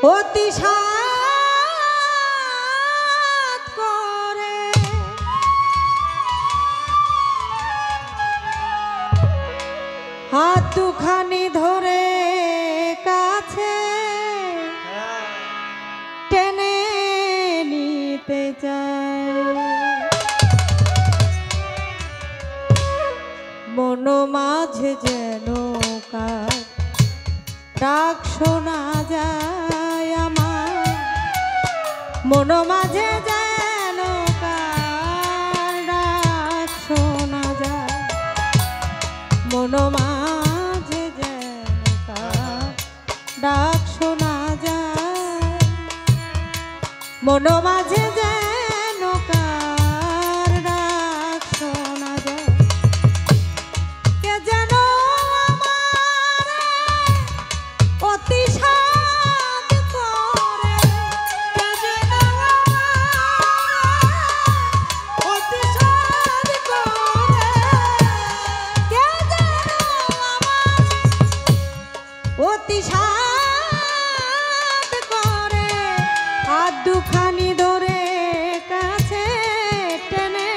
অতি সাধ করে হাত দুখানি ধরে কাছে টেনে নিতে চায় মন মাঝে যেন কার ডাক শোনা যায় আমার মন মাঝে যেন কার ডাক শোনা যায় মন মাঝে যেন কার ডাক শোনা যায় মন মাঝে যেন কার ডাক শোনা যায় কে যেন অতি সাধ করে কে যেন অতি সাধ করে কে যেন অতি সাধ করে হাত দুখানি ধরে কাছে টেনে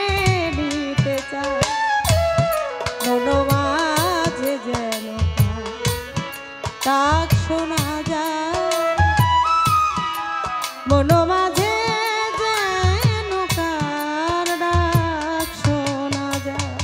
নিতে চায় মন মাঝে যেন ডাক শোনা যায় মন মাঝে যেন কার ডাক শোনা যায়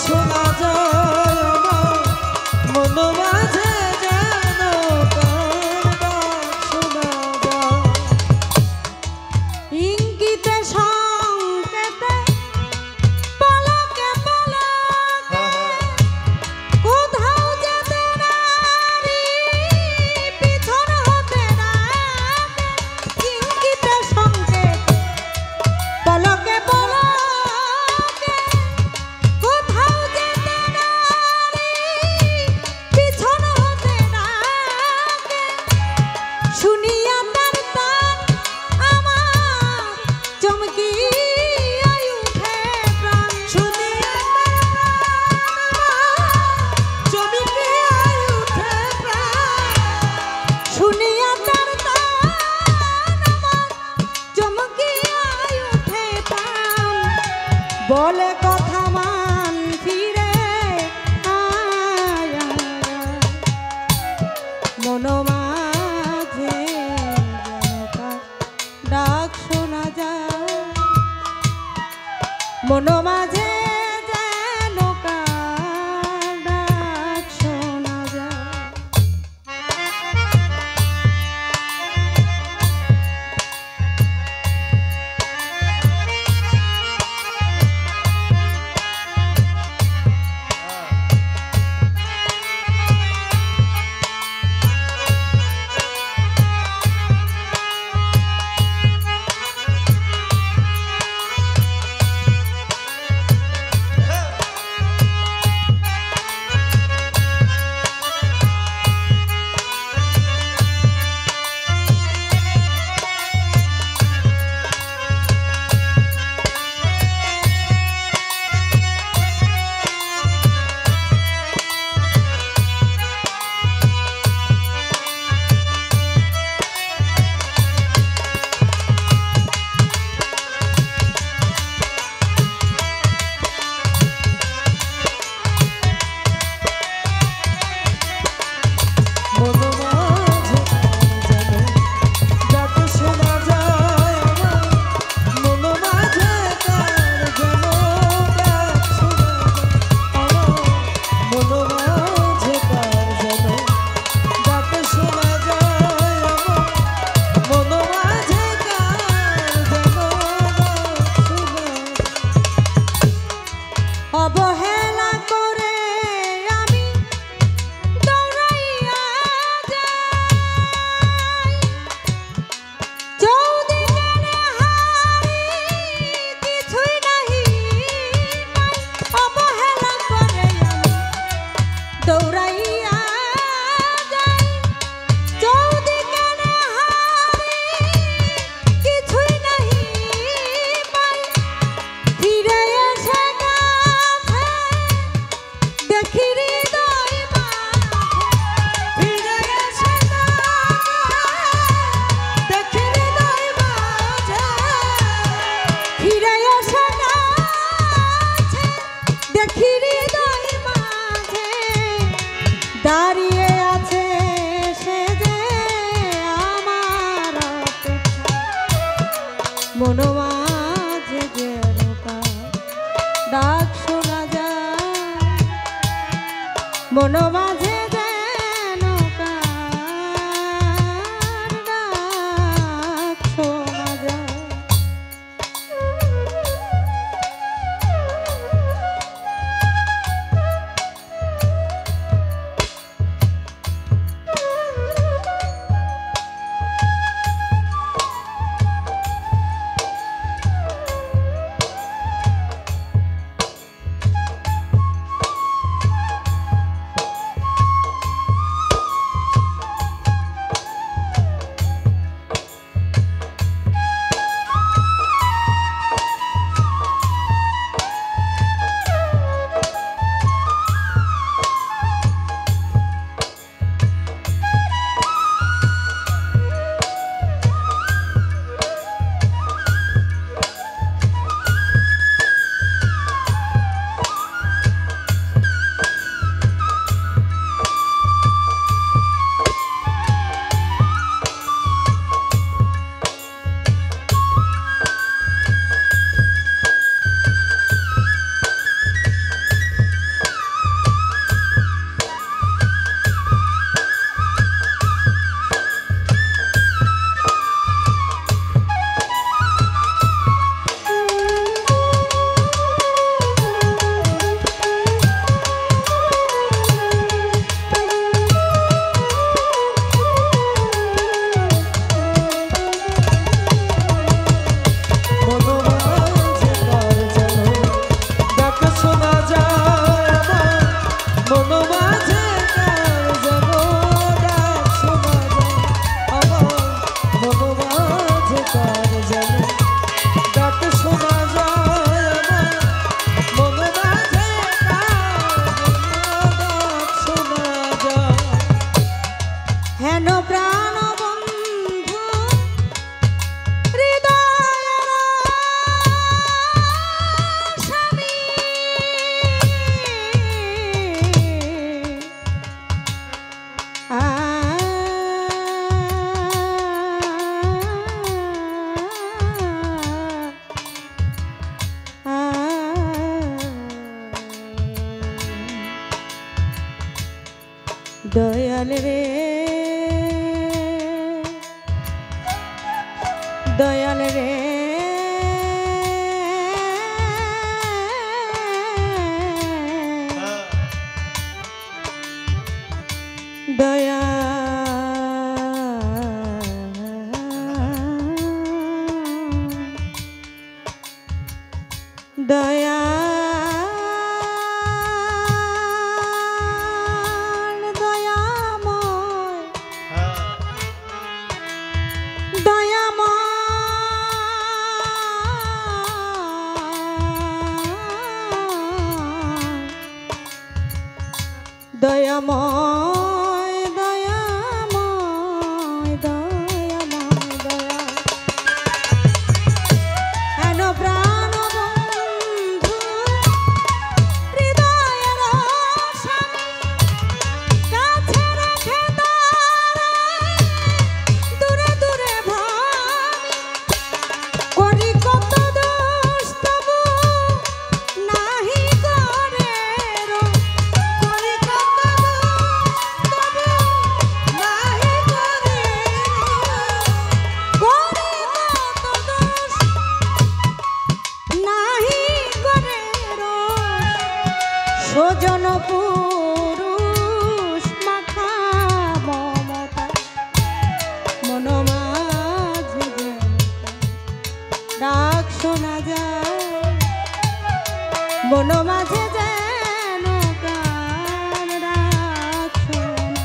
শোনা যায় আমার মন মাঝে যেন কার ডাক শোনা যায় ইঙ্গিতে সংকেতে পলকে পলকে কোথাও যেতে নারী পিছন হতে ডাকে ইঙ্গিতে সংকেতে পলকে পলকে বলে কথা মান ফিরে মন মাঝে ডাক শোনা যায় মন মাঝে যেন কার ডাক শোনা যায় মন মাঝে যেন ডাক শোনা যায়, মন মাঝে যেন ডাক শোনা যায়। দয়াল রে দয়াল রে দয়া দয়া দয়াময় দয়াময় দয়াময় দয়া হেন প্রাণ বন্ধু হৃদয়ের স্বামী কাছে রেখে দূরে দূরে ভাবি করি কত দোষ তবু নাহি করে সজন পুরুষ মাখা মমতা মন মাঝে ডাক শোনা যায়, মন মাঝে যেন ডাক শোনা।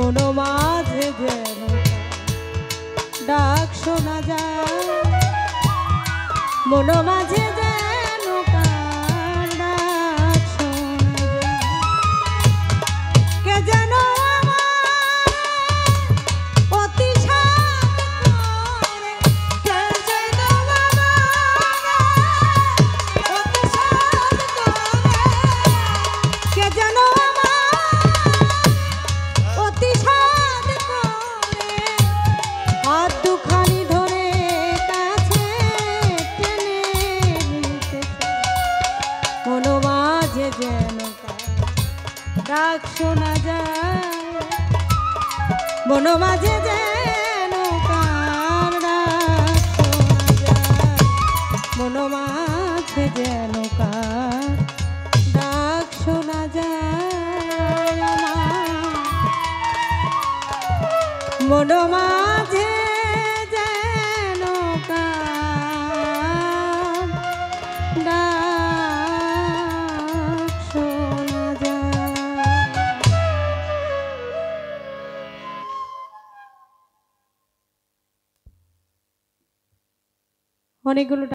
মন মাঝে যেন ডাক শোনা যায়, মন মাঝে যেন কার ডাক শোনা যায়। কে যেন অতি ডাক শোনা যায়, মন মাঝে যেন কার ডাক শোনা যায়, মন মাঝে যেন কার ডাক শোনা যায়, মন মাঝে যেন কার ডাক শোনা যায়। অনেকগুলো